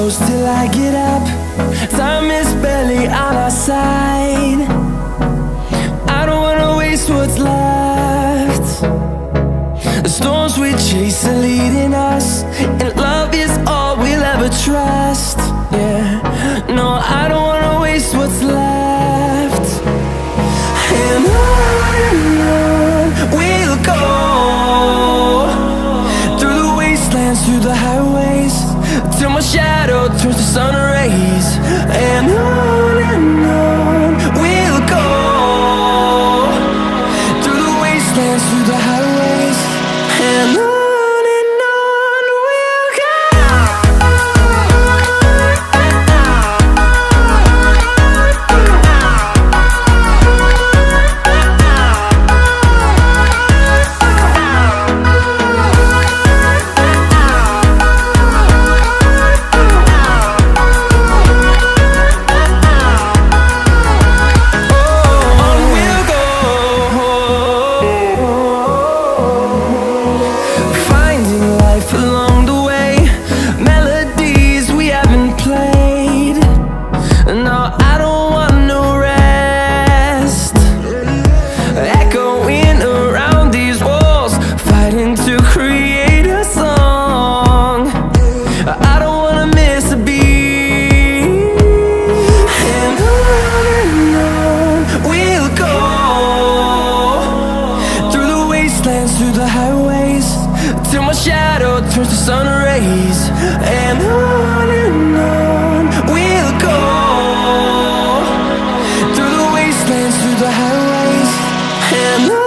close till I get up. Time is barely on our side. I don't wanna waste what's left. The storms we chase are leading us, and love is all we'll ever trust. Yeah, no, I don't wanna waste what's left. And on we'll go, through the wastelands, through the highways, till my shadow turns to sun rays. And on we'll go, through the wastelands, through the highways, and on. Through the highways, till my shadow turns to sun rays. And on we'll go, through the wastelands, through the highways, and on.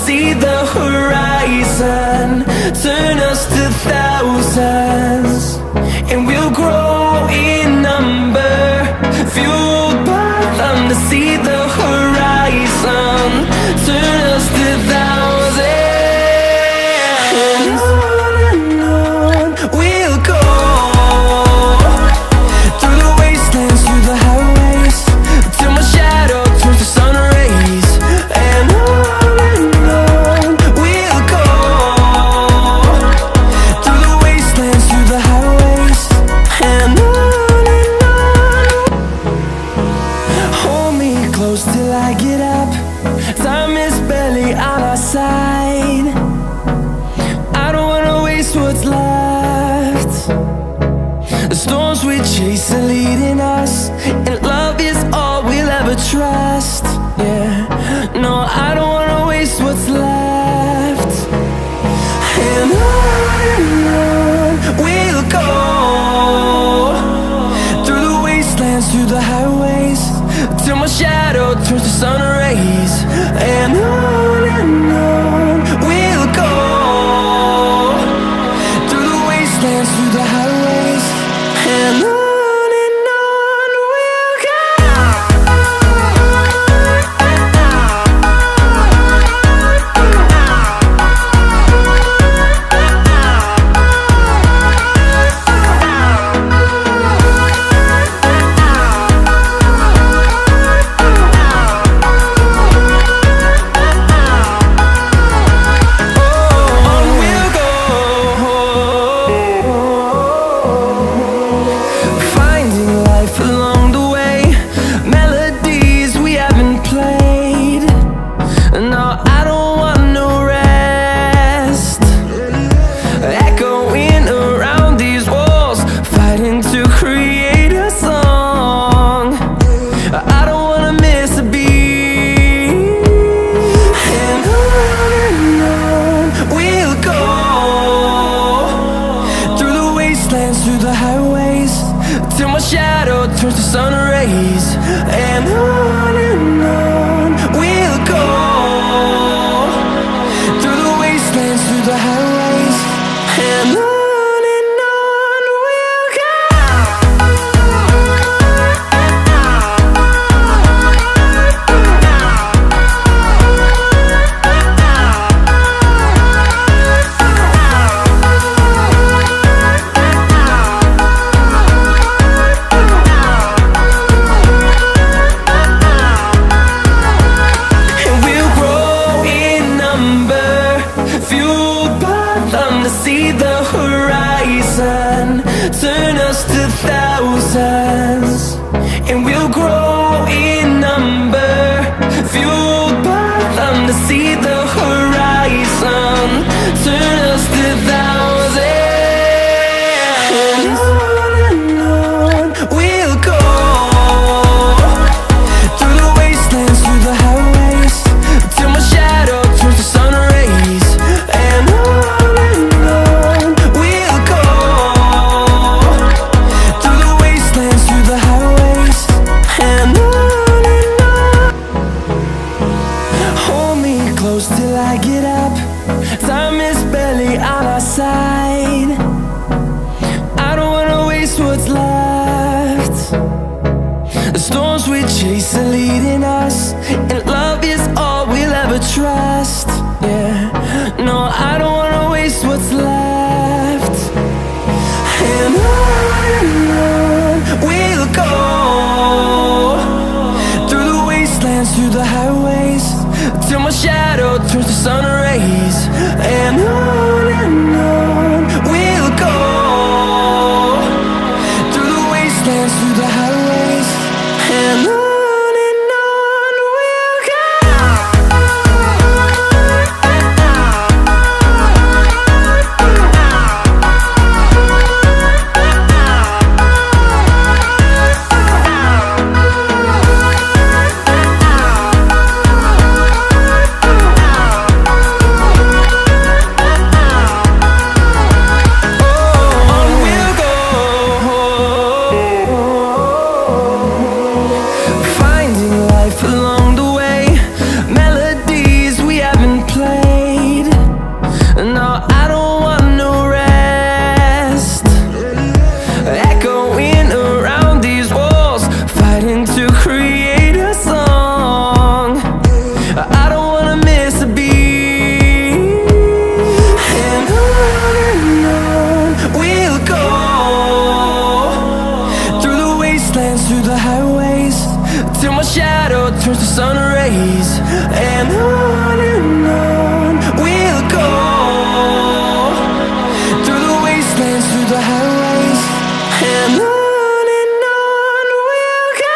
See the horizon turn us to thousands, and we'll grow in number, fueled by them. To see the horizon turn us to thousands, and on we'll go, through the wastelands, through the highways, till my shadow turns to sun rays. And till I get up, time is barely on our side. I don't wanna waste what's left. The storms we chase are leading us, and love is all we'll ever trust. Yeah, no, I don't wanna waste what's left. And on we'll go, through the wastelands, through the highways, till my shadow turns to sun rays. And on we'll go, through the wastelands, through the highways, and on. And on we'll go. Through the highways, till my shadow turns to sun rays. And on we'll go, through the wastelands, through the highways, and on we'll go. us to thousands, and we'll grow in number, fueled by them to see the horizon. Turn us to thousands, and on we'll go, through the wastelands, through the highways, till my shadow turns to sun rays. And on we'll go, through the wastelands, through the highways, and on. Hold me close till I get up. Time is barely on our side. I don't wanna waste what's left. The storms we chase are leading us, and love is all we'll ever trust. Yeah, no, I don't wanna waste what's left. And on we'll go, through the wastelands, through the highways, till my shadow turns to sun rays. And on we'll go, through the wastelands, through the highways, and on we'll go. Through the highways, till my shadow turns to sun rays. And on we'll go, through the wastelands, through the highways, and on we'll go.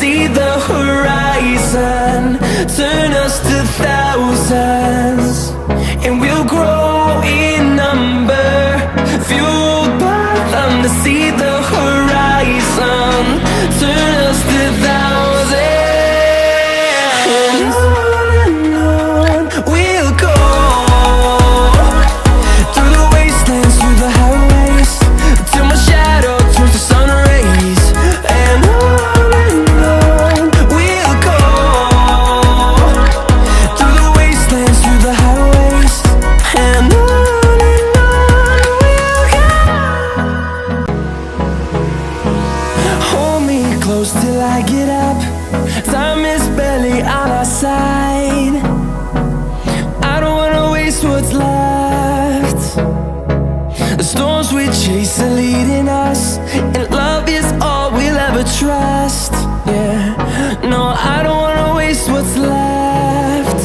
See the horizon, turn us to thousands, and we'll grow in number, fueled by them to see the horizon, turn us to thousands, and on we'll go, through the wastelands, through the highways, till my shadow turns to sun rays. And on close till I get up. Time is barely on our side. I don't wanna waste what's left. The storms we chase are leading us, and love is all we'll ever trust. Yeah, no, I don't wanna waste what's left.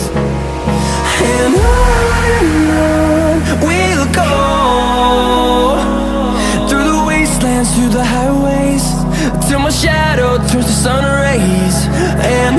And on we'll go, through the wastelands, through the highways, till my shadow turns to sun rays. And